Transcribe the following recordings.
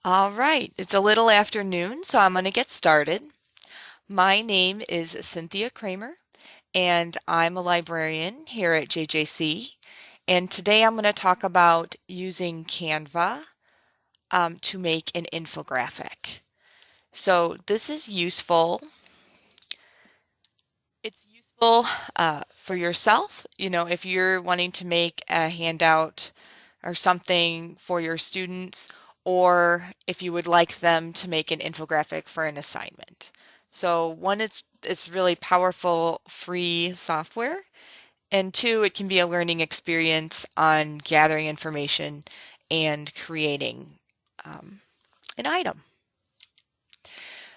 All right, it's a little afternoon, so I'm going to get started. My name is Cynthia Kramer, and I'm a librarian here at JJC. And today I'm going to talk about using Canva to make an infographic. So this is useful. It's useful for yourself, if you're wanting to make a handout or something for your students, or if you would like them to make an infographic for an assignment. So one, it's really powerful, free software, and two, it can be a learning experience on gathering information and creating um, an item.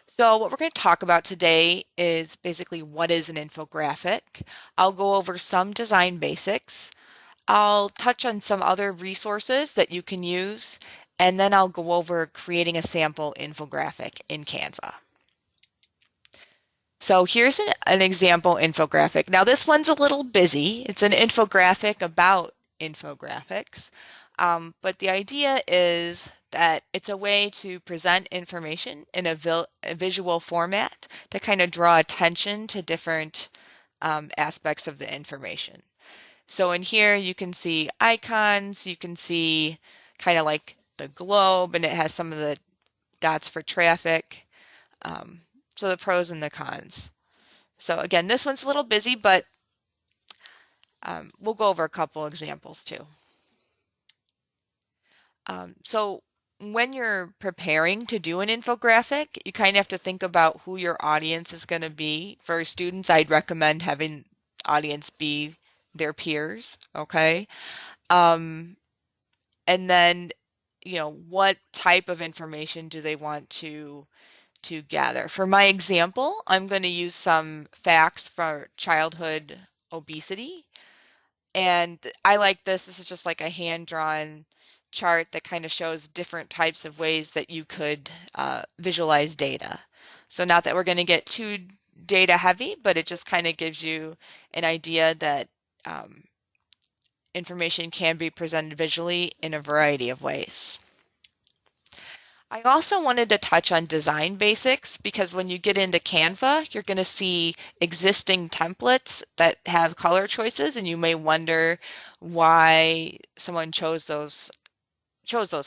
So what we're going to talk about today is basically what is an infographic. I'll go over some design basics. I'll touch on some other resources that you can use, and then I'll go over creating a sample infographic in Canva. So here's an example infographic. Now this one's a little busy. It's an infographic about infographics, but the idea is that it's a way to present information in a visual format to kind of draw attention to different aspects of the information. So in here you can see icons, you can see kind of like the globe, and it has some of the dots for traffic. Um, so the pros and the cons. So again, this one's a little busy, but we'll go over a couple examples too. So when you're preparing to do an infographic, you kind of have to think about who your audience is going to be. For students, I'd recommend having audience be their peers, okay? Um, and then, what type of information do they want to gather? For my example, I'm going to use some facts for childhood obesity. And I like this. This is just like a hand-drawn chart that kind of shows different types of ways that you could visualize data. So not that we're going to get too data heavy, but it just kind of gives you an idea that um, information can be presented visually in a variety of ways. I also wanted to touch on design basics because when you get into Canva, you're going to see existing templates that have color choices, and you may wonder why someone chose those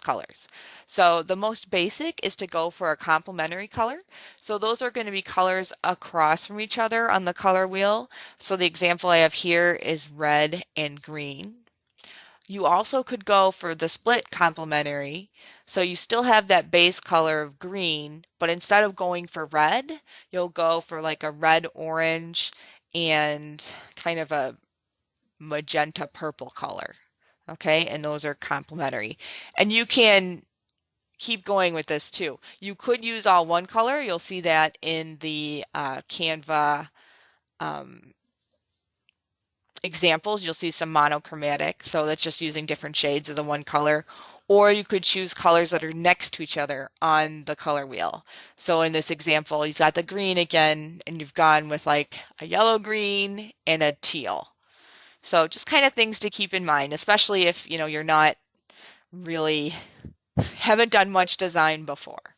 colors. So the most basic is to go for a complementary color. So those are going to be colors across from each other on the color wheel. So the example I have here is red and green. You also could go for the split complementary. So you still have that base color of green, but instead of going for red, you'll go for like a red orange and kind of a magenta purple color. Okay, and those are complementary. And you can keep going with this too. You could use all one color. You'll see that in the Canva um, examples. You'll see some monochromatic, so that's just using different shades of the one color. Or you could choose colors that are next to each other on the color wheel. So in this example, you've got the green again, and you've gone with like a yellow green and a teal. So just kind of things to keep in mind, especially if you're not really haven't done much design before.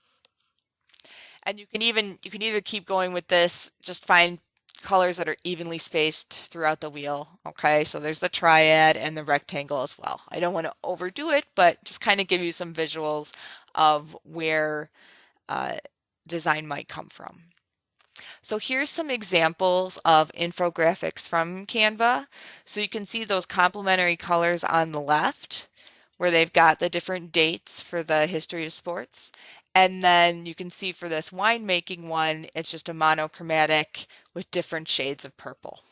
And you can either keep going with this, just find colors that are evenly spaced throughout the wheel. Okay, so there's the triad and the rectangle as well. I don't want to overdo it, but just kind of give you some visuals of where uh, design might come from. So here's some examples of infographics from Canva. So you can see those complementary colors on the left, where they've got the different dates for the history of sports. And then you can see for this winemaking one, it's just a monochromatic with different shades of purple.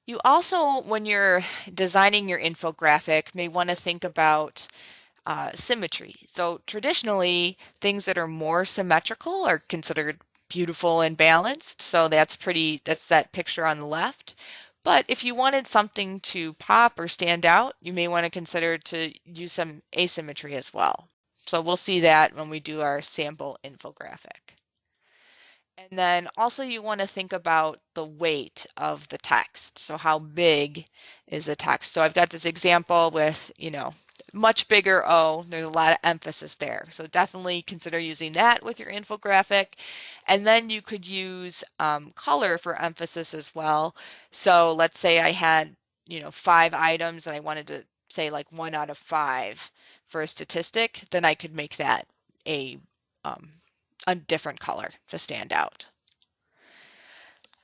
You also, when you're designing your infographic, may want to think about symmetry. So traditionally, things that are more symmetrical are considered beautiful and balanced. So that's that picture on the left. But if you wanted something to pop or stand out, you may want to consider to use some asymmetry as well. So we'll see that when we do our sample infographic. And then also you want to think about the weight of the text. So how big is the text? So I've got this example with, much bigger O. There's a lot of emphasis there. So definitely consider using that with your infographic. And then you could use color for emphasis as well. So let's say I had, 5 items and I wanted to say like 1 out of 5 for a statistic, then I could make that a, um, a different color to stand out.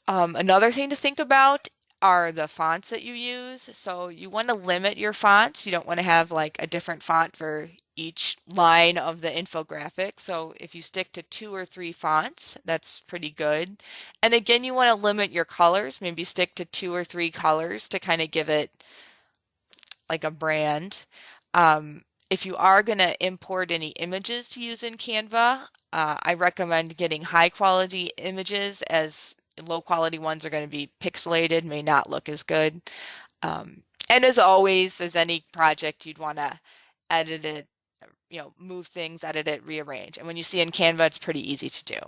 Another thing to think about are the fonts that you use. So you want to limit your fonts. You don't want to have like a different font for each line of the infographic. So if you stick to 2 or 3 fonts, that's pretty good. And again, you want to limit your colors. Maybe stick to 2 or 3 colors to kind of give it like a brand. If you are going to import any images to use in Canva, I recommend getting high quality images, as low quality ones are going to be pixelated, may not look as good. And as always, as any project, you'd want to edit it, move things, edit it, rearrange. And when you see in Canva, it's pretty easy to do.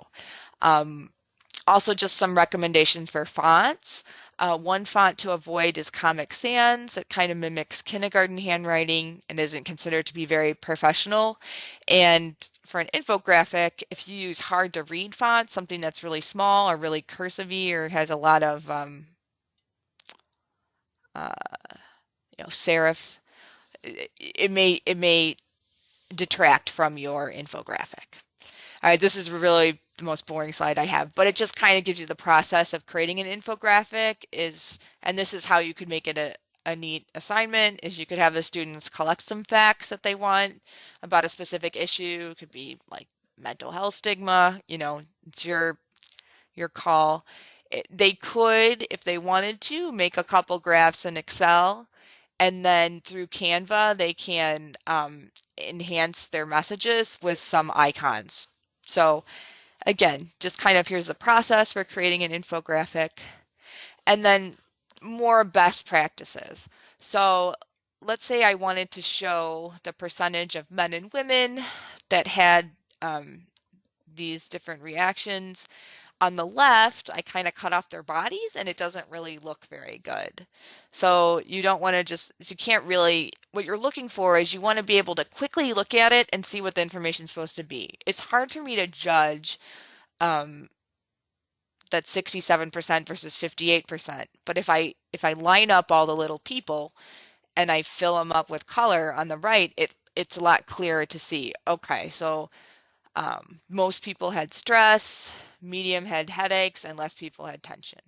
Also, just some recommendations for fonts. One font to avoid is Comic Sans. It kind of mimics kindergarten handwriting and isn't considered to be very professional. And for an infographic, if you use hard to read fonts, something that's really small or really cursive-y or has a lot of serif, it may detract from your infographic. All right, this is really the most boring slide I have, but it just kind of gives you the process of creating an infographic and this is how you could make it a neat assignment, is you could have the students collect some facts that they want about a specific issue. It could be like mental health stigma, it's your call. They could, if they wanted to, make a couple graphs in Excel, and then through Canva, they can enhance their messages with some icons. So again, just kind of here's the process for creating an infographic, and then more best practices. So let's say I wanted to show the percentage of men and women that had these different reactions. On the left, I kind of cut off their bodies and it doesn't really look very good. So you don't want to you can't really, what you're looking for is you want to be able to quickly look at it and see what the information is supposed to be. It's hard for me to judge that 67% versus 58%. But if I line up all the little people and I fill them up with color on the right, it's a lot clearer to see. Okay, so most people had stress, medium had headaches, and less people had tension.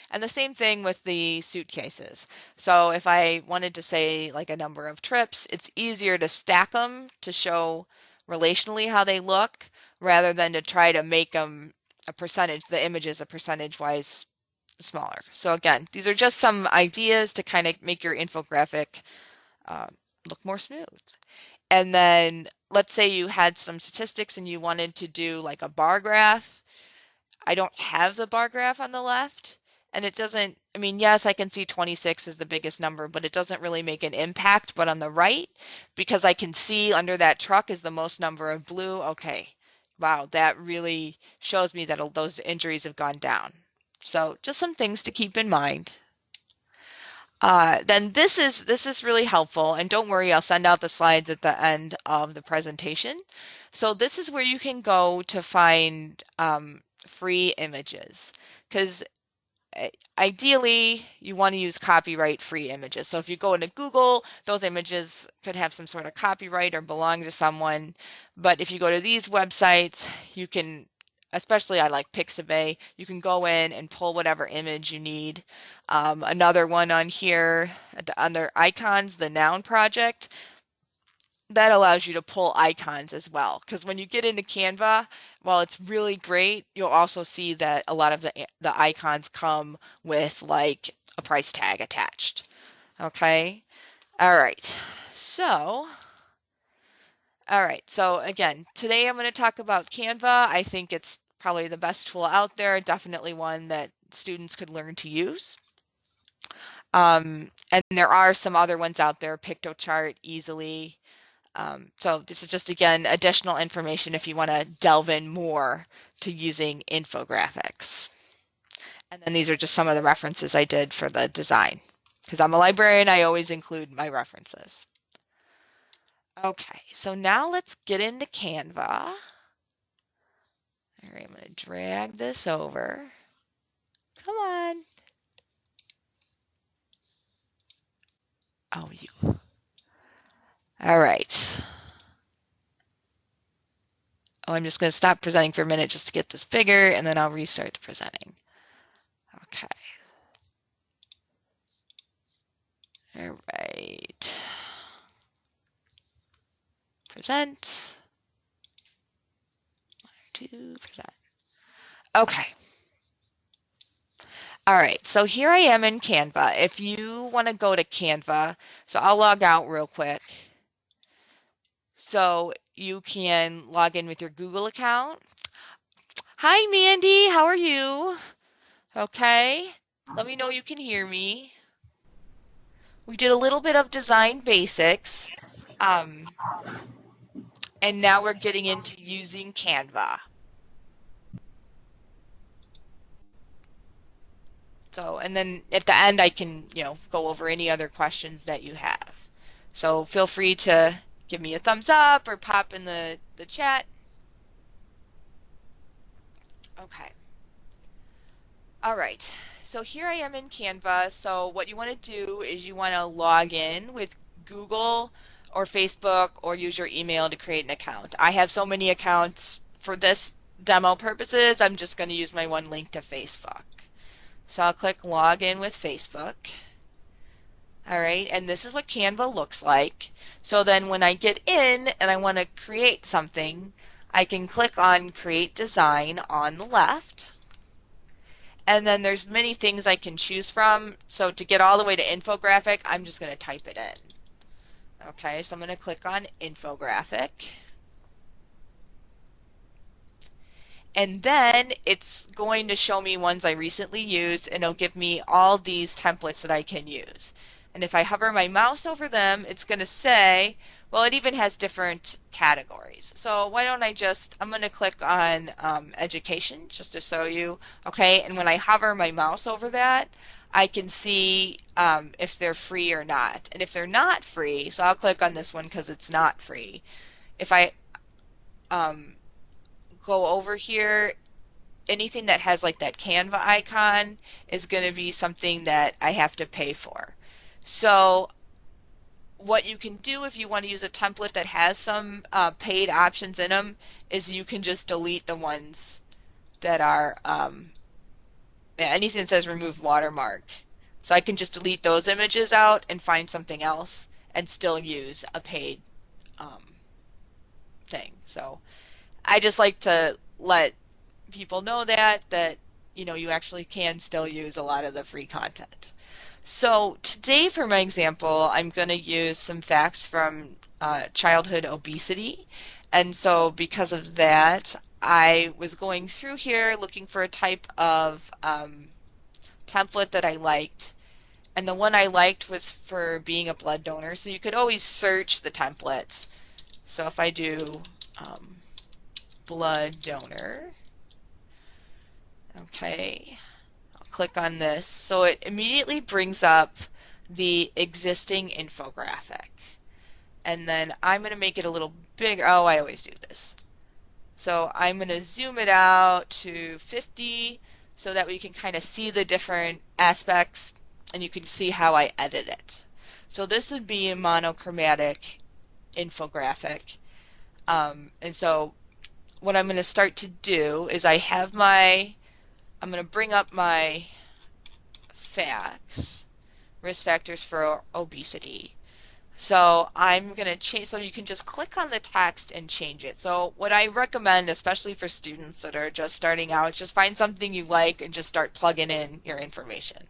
And the same thing with the suitcases. So if I wanted to say like a number of trips, it's easier to stack them to show relationally how they look rather than to try to make them a percentage, the images a percentage-wise smaller. So again, these are just some ideas to kind of make your infographic look more smooth. And then let's say you had some statistics and you wanted to do like a bar graph. I don't have the bar graph on the left, and it doesn't, I mean, yes, I can see 26 is the biggest number, but it doesn't really make an impact. But on the right, because I can see under that truck is the most number of blue, okay, wow, that really shows me that those injuries have gone down. So just some things to keep in mind. Then this is really helpful, and don't worry, I'll send out the slides at the end of the presentation. So this is where you can go to find free images, because ideally you want to use copyright free images. So if you go into Google, those images could have some sort of copyright or belong to someone. But if you go to these websites, you can, especially I like Pixabay, you can go in and pull whatever image you need. Another one on here, under icons, the Noun Project, that allows you to pull icons as well. Because when you get into Canva, while it's really great, you'll also see that a lot of the icons come with like a price tag attached. Okay. All right. So again, today I'm going to talk about Canva. I think it's probably the best tool out there, definitely one that students could learn to use. And there are some other ones out there, PictoChart, Easily. So this is just, again, additional information if you want to delve in more to using infographics. And then these are just some of the references I did for the design. Because I'm a librarian, I always include my references. Okay, so now let's get into Canva. All right, I'm going to drag this over. Come on. Oh, you. All right. Oh, I'm just going to stop presenting for a minute just to get this bigger, and then I'll restart the presenting. Okay. All right. Present. 2%. Okay. All right, so here I am in Canva. If you want to go to Canva, so I'll log out real quick. So you can log in with your Google account. Hi, Mandy, how are you? Okay, let me know you can hear me. We did a little bit of design basics, um, and now we're getting into using Canva. So, and then at the end, I can, go over any other questions that you have. So feel free to give me a thumbs up or pop in the chat. Okay. All right. So here I am in Canva. So what you want to do is you want to log in with Google or Facebook or use your email to create an account. I have so many accounts for this demo purposes. I'm just going to use my one link to Facebook. So I'll click log in with Facebook. All right, and this is what Canva looks like. So then when I get in and I want to create something, I can click on Create Design on the left. And then there's many things I can choose from. So to get all the way to infographic, I'm just going to type it in. Okay, so I'm going to click on infographic. And then it's going to show me ones I recently used, and it'll give me all these templates that I can use. And if I hover my mouse over them, it's going to say, well, it even has different categories. So why don't I'm going to click on education just to show you. Okay, and when I hover my mouse over that, I can see if they're free or not. And if they're not free, so I'll click on this one because it's not free. If I go over here, anything that has like that Canva icon is going to be something that I have to pay for. So what you can do if you want to use a template that has some paid options in them is you can just delete the ones that are anything that says remove watermark. So I can just delete those images out and find something else and still use a paid thing. So I just like to let people know that you actually can still use a lot of the free content. So today for my example, I'm going to use some facts from childhood obesity. And so because of that, I was going through here looking for a type of template that I liked. And the one I liked was for being a blood donor. So you could always search the templates. So if I do blood donor, okay, I'll click on this. So it immediately brings up the existing infographic. And then I'm going to make it a little bigger. Oh, I always do this. So I'm going to zoom it out to 50 so that we can kind of see the different aspects and you can see how I edit it. So this would be a monochromatic infographic. And so what I'm going to start to do is I'm going to bring up my facts, risk factors for obesity. So I'm going to change, so you can just click on the text and change it. So what I recommend, especially for students that are just starting out, is just find something you like and just start plugging in your information.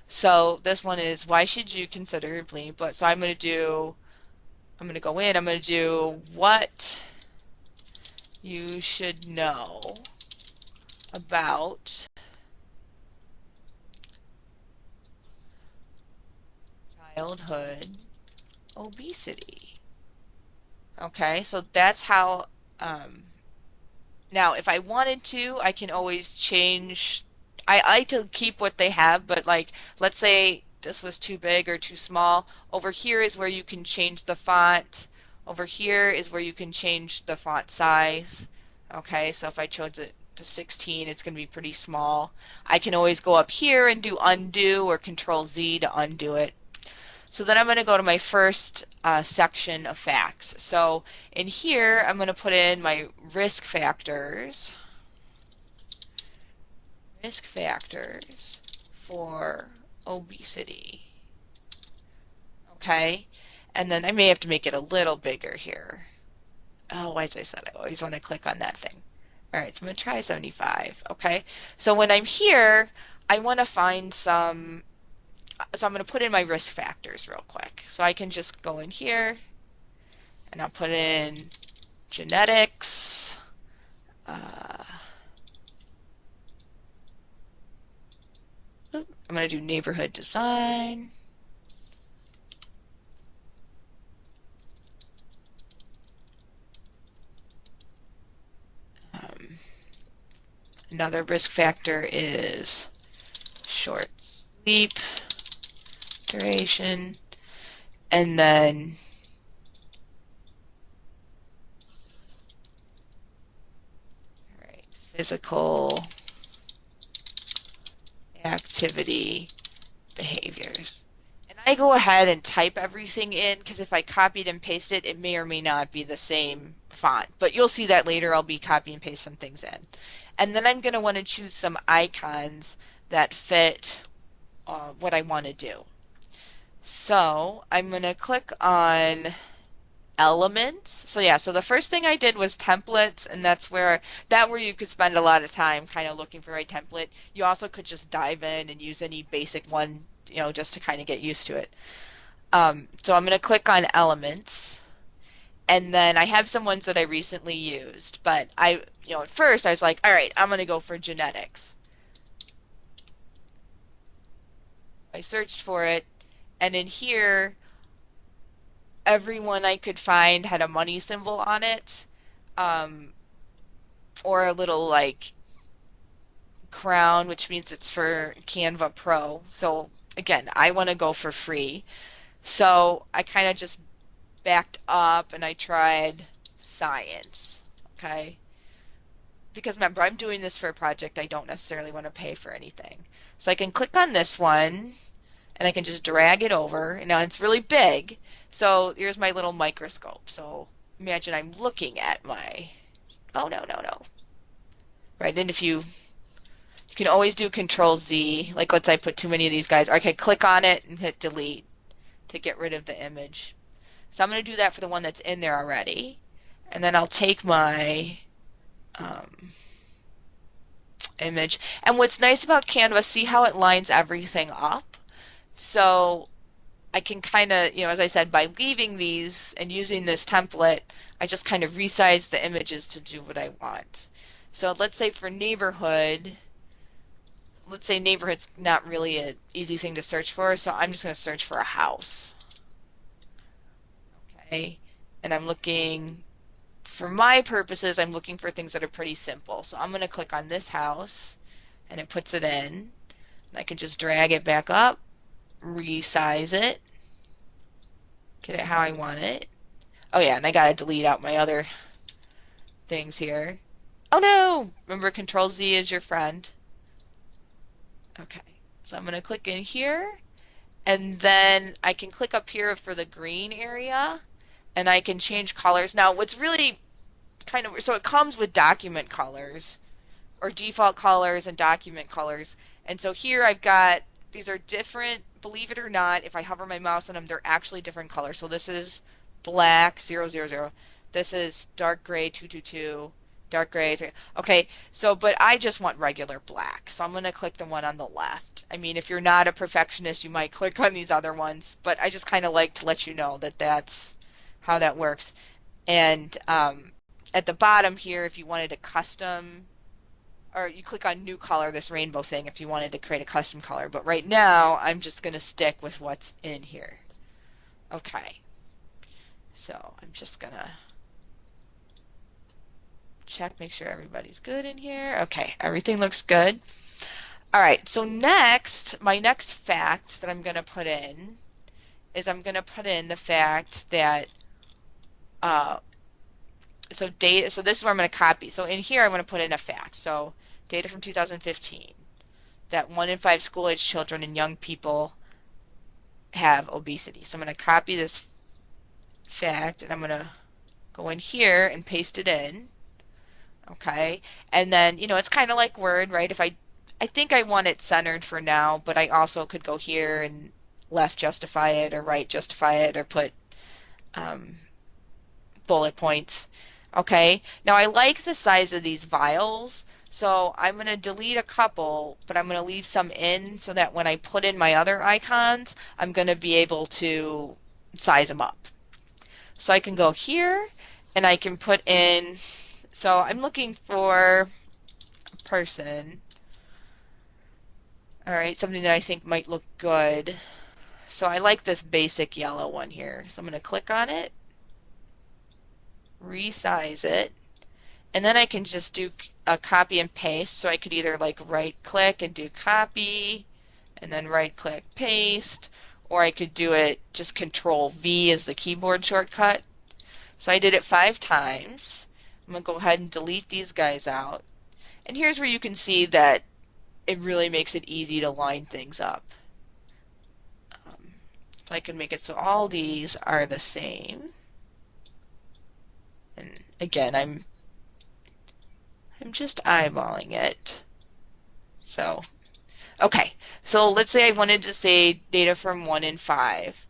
So this one is, why should you consider bleeding? But so I'm going to do what you should know about childhood obesity. Okay, so that's how, now if I wanted to, I can always change, I like to keep what they have, but like, let's say this was too big or too small. Over here is where you can change the font Over here is where you can change the font size. Okay, so if I chose it to 16, it's going to be pretty small. I can always go up here and do undo or Control Z to undo it. So then I'm going to go to my first section of facts. So in here, I'm going to put in my risk factors for obesity. Okay, and then I may have to make it a little bigger here. Oh, as I said, I always want to click on that thing. All right, so I'm going to try 75. Okay, so when I'm here, I want to find some, so I'm going to put in my risk factors real quick. So I can just go in here and I'll put in genetics. I'm going to do neighborhood design. Another risk factor is short sleep duration, and then physical activity behaviors. And I go ahead and type everything in because if I copied and pasted, it may or may not be the same font. But you'll see that later. I'll be copy and paste some things in. And then I'm going to want to choose some icons that fit what I want to do. So I'm going to click on elements. So yeah, so the first thing I did was templates, and that's where you could spend a lot of time kind of looking for a template. You also could just dive in and use any basic one, you know, just to kind of get used to it. So I'm going to click on elements, and then I have some ones that I recently used, but at first I was like, all right, I'm going to go for genetics. I searched for it, and in here, everyone I could find had a money symbol on it, or a little like crown, which means it's for Canva Pro. So again, I want to go for free. So I kind of just backed up and I tried science, okay? Because remember, I'm doing this for a project. I don't necessarily want to pay for anything. So I can click on this one and I can just drag it over. Now it's really big. So here's my little microscope. So imagine I'm looking at my, oh no. Right, and if you can always do Control Z, like let's say I put too many of these guys, or I could click on it and hit delete to get rid of the image. So I'm going to do that for the one that's in there already. And then I'll take my image. And what's nice about Canva, see how it lines everything up? So I can kind of, as I said, by leaving these and using this template, I just kind of resize the images to do what I want. So let's say for neighborhood, let's say neighborhood's not really an easy thing to search for, so I'm just going to search for a house. Okay, and I'm looking, for my purposes, I'm looking for things that are pretty simple. So I'm going to click on this house, and it puts it in. And I can just drag it back up, resize it, get it how I want it. Oh yeah, and I got to delete out my other things here. Oh no! Remember, Control Z is your friend. Okay, so I'm going to click in here, and then I can click up here for the green area, and I can change colors. Now, what's really kind of, so it comes with document colors, or default colors and document colors, and so here I've got, these are different, believe it or not, if I hover my mouse on them, they're actually different colors. So this is black 000, this is dark gray 222, dark gray. Okay, so, but I just want regular black. So I'm going to click the one on the left. I mean, if you're not a perfectionist, you might click on these other ones, but I just kind of like to let you know that that's how that works. And at the bottom here, if you wanted a custom, or you click on new color, this rainbow thing, if you wanted to create a custom color. But right now, I'm just going to stick with what's in here. Okay. So I'm just going to check, make sure everybody's good in here. Okay, everything looks good. All right, so next, my next fact that I'm going to put in is I'm going to put in the fact that uh, so data, so this is where I'm going to copy. So in here, I'm going to put in a fact. So data from 2015, that 1 in 5 school-age children and young people have obesity. So I'm going to copy this fact, and I'm going to go in here and paste it in. Okay. And then, it's kind of like Word, right? I think I want it centered for now, but I also could go here and left justify it or right justify it or put um, bullet points. Okay. Now I like the size of these vials, so I'm going to delete a couple, but I'm going to leave some in so that when I put in my other icons, I'm going to be able to size them up. So I can go here and I can put in, so I'm looking for a person. All right, something that I think might look good. So I like this basic yellow one here. So I'm going to click on it, resize it, and then I can just do a copy and paste. So I could either like right click and do copy and then right click paste, or I could do it just Control V as the keyboard shortcut. So I did it 5 times. I'm going to go ahead and delete these guys out. And here's where you can see that it really makes it easy to line things up. So I can make it so all these are the same. And again, I'm just eyeballing it. So, okay. So let's say I wanted to say data from 1 in 5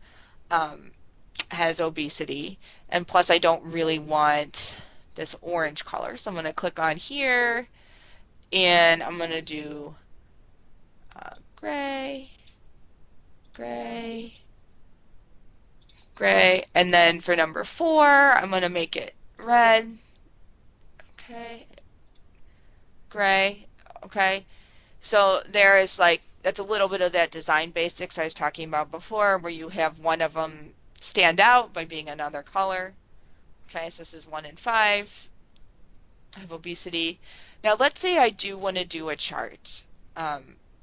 has obesity, and plus I don't really want this orange color. So I'm going to click on here, and I'm going to do gray, gray, gray, and then for number 4, I'm going to make it red. Okay, gray. Okay, so there is like, that's a little bit of that design basics I was talking about before, where you have one of them stand out by being another color. Okay, so this is 1 in 5 have obesity. Now let's say I do want to do a chart.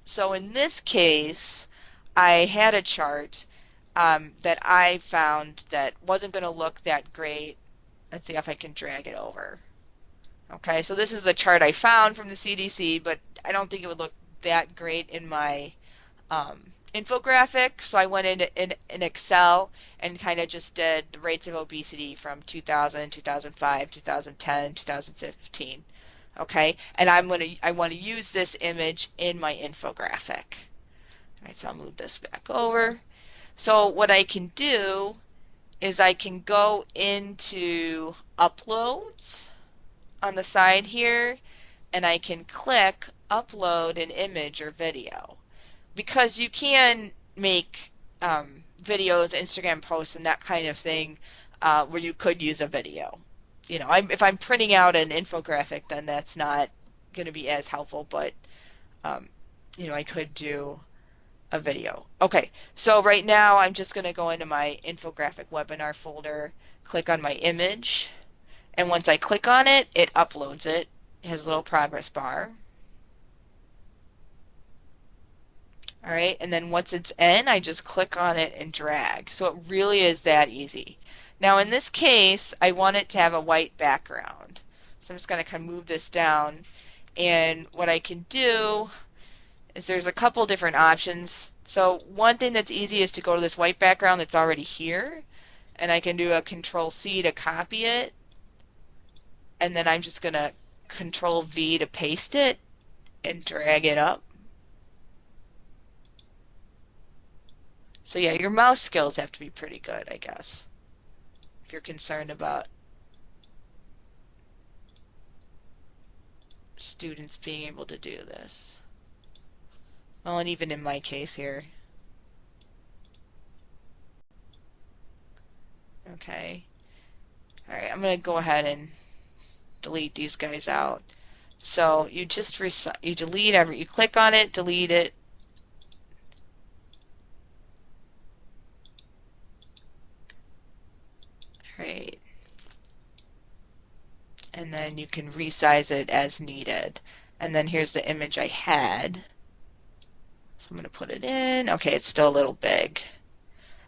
So in this case, I had a chart that I found that wasn't going to look that great. Let's see if I can drag it over. Okay, so this is the chart I found from the CDC, but I don't think it would look that great in my infographic. So I went in Excel and kind of just did the rates of obesity from 2000, 2005, 2010, 2015. Okay, and I want to use this image in my infographic. All right, so I'll move this back over. So what I can do is I can go into uploads on the side here, and I can click upload an image or video, because you can make videos, Instagram posts, and that kind of thing where you could use a video. If I'm printing out an infographic, then that's not going to be as helpful, but I could do a video. Okay, so right now I'm just going to go into my infographic webinar folder, click on my image, and once I click on it, it uploads it. It has a little progress bar. All right, and then once it's in, I just click on it and drag. So it really is that easy. Now in this case, I want it to have a white background. So I'm just going to kind of move this down, and what I can do is there's a couple different options. So one thing that's easy is to go to this white background that's already here, and I can do a Control C to copy it, and then I'm just going to Control V to paste it and drag it up. So yeah, your mouse skills have to be pretty good, I guess, if you're concerned about students being able to do this. Well, and even in my case here. Okay. All right, I'm going to go ahead and delete these guys out. So you just you click on it, delete it. All right. And then you can resize it as needed. And then here's the image I had. So I'm going to put it in. Okay, it's still a little big.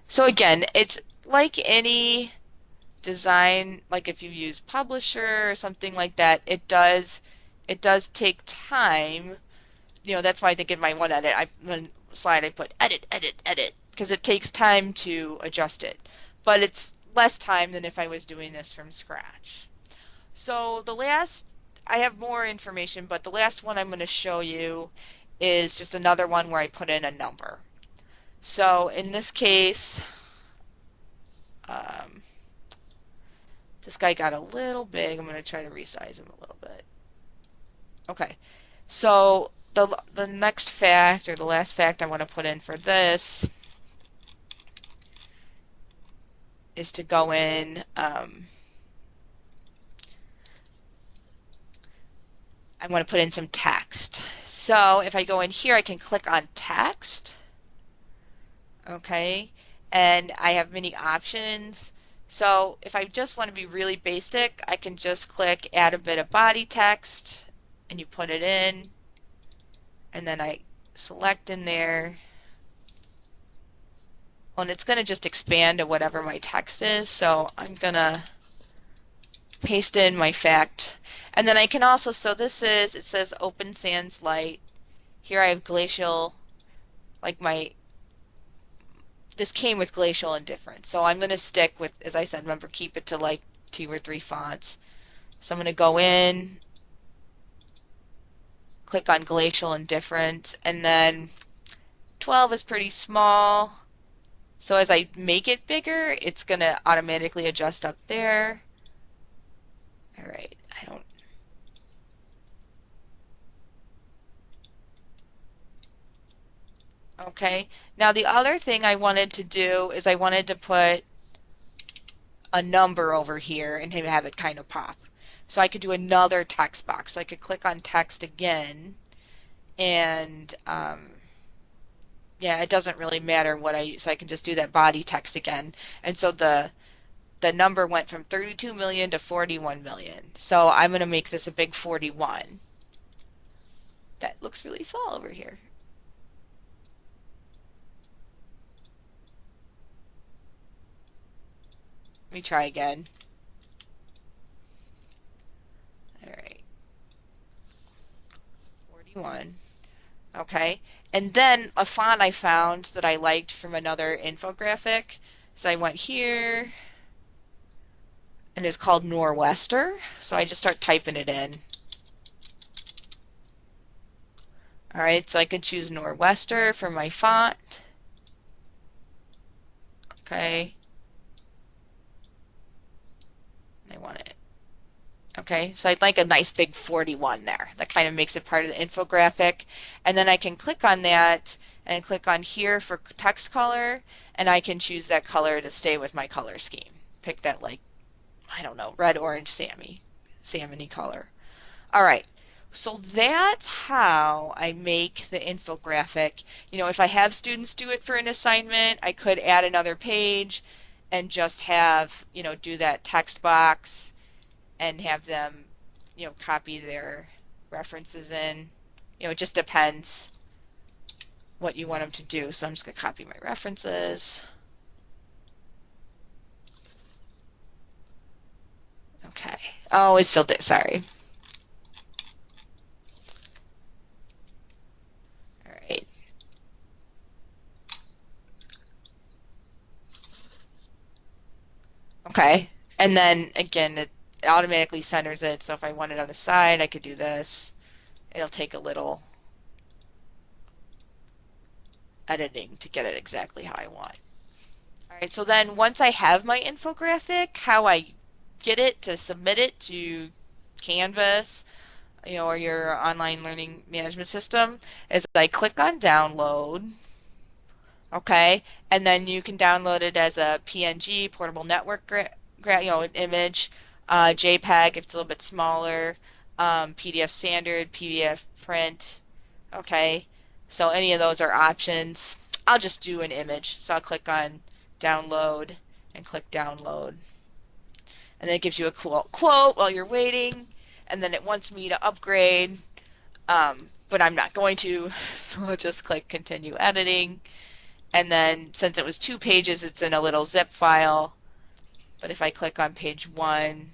So again, it's like any design, like if you use Publisher or something like that, it does take time. That's why I think in my one slide I put edit, edit, edit, because it takes time to adjust it. But it's less time than if I was doing this from scratch. So I have more information, but the last one I'm going to show you is just another one where I put in a number. So in this case, um, this guy got a little big. I'm going to try to resize him a little bit. Okay, so the next fact, or the last fact I want to put in for this is to go in, I want to put in some text. So if I go in here, I can click on text, okay, and I have many options. So if I just want to be really basic, I can just click add a bit of body text, and you put it in, and then I select in there, and it's going to just expand to whatever my text is. So I'm going to paste in my fact, and then I can also, so it says open sans light. Here I have glacial, like this came with glacial indifference. So I'm going to stick with, as I said, remember, keep it to like 2 or 3 fonts. So I'm going to go in, click on glacial indifference, and then 12 is pretty small. So as I make it bigger, it's going to automatically adjust up there. All right, Okay, now the other thing I wanted to do is I wanted to put a number over here and have it kind of pop. So I could do another text box. So I could click on text again, and yeah, it doesn't really matter what I use. So I can just do that body text again. And so the number went from 32 million to 41 million. So I'm going to make this a big 41. That looks really small over here. Let me try again. All right. 41. Okay. And then a font I found that I liked from another infographic. So I went here, and it's called Nor'Wester. So I just start typing it in. All right, so I can choose Nor'Wester for my font. Okay. I want it. Okay, so I'd like a nice big 41 there. That kind of makes it part of the infographic. And then I can click on that and click on here for text color, and I can choose that color to stay with my color scheme. Pick that, like, I don't know, red, orange, salmon-y color. All right, so that's how I make the infographic. If I have students do it for an assignment, I could add another page and just have, do that text box and have them, copy their references in. It just depends what you want them to do. So I'm just going to copy my references. Okay. Oh, it's still there. Sorry. All right. Okay. And then again, it automatically centers it. So if I want it on the side, I could do this. It'll take a little editing to get it exactly how I want. All right, so then once I have my infographic, how I get it to submit it to Canvas, or your online learning management system, is I click on download, okay, and then you can download it as a PNG, portable network, an image, JPEG if it's a little bit smaller, PDF standard, PDF print, okay. So any of those are options. I'll just do an image. So I'll click on download and click download. And then it gives you a cool quote while you're waiting. And then it wants me to upgrade, but I'm not going to. So I'll just click continue editing. And then since it was 2 pages, it's in a little zip file. but if I click on page 1,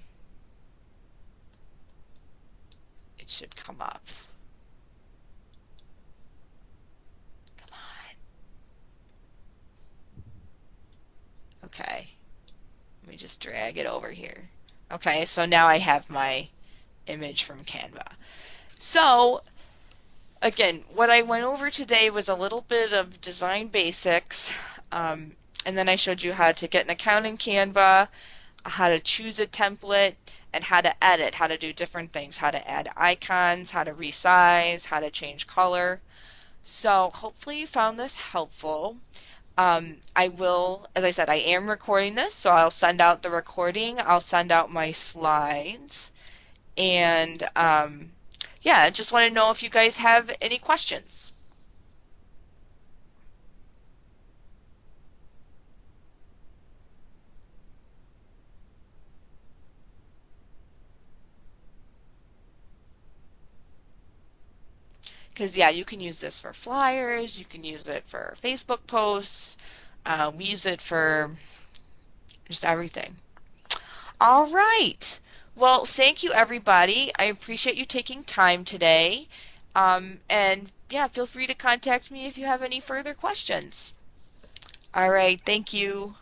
it should come up. Come on. Okay. Let me just drag it over here. Okay, so now I have my image from Canva. So, again, what I went over today was a little bit of design basics, and then I showed you how to get an account in Canva, how to choose a template, and how to edit, how to do different things, how to add icons, how to resize, how to change color. So hopefully you found this helpful. I will, as I said, I am recording this, so I'll send out the recording. I'll send out my slides. And yeah, just want to know if you guys have any questions. Because yeah, you can use this for flyers, you can use it for Facebook posts, we use it for just everything. All right. Well, thank you everybody. I appreciate you taking time today. And yeah, feel free to contact me if you have any further questions. All right, thank you.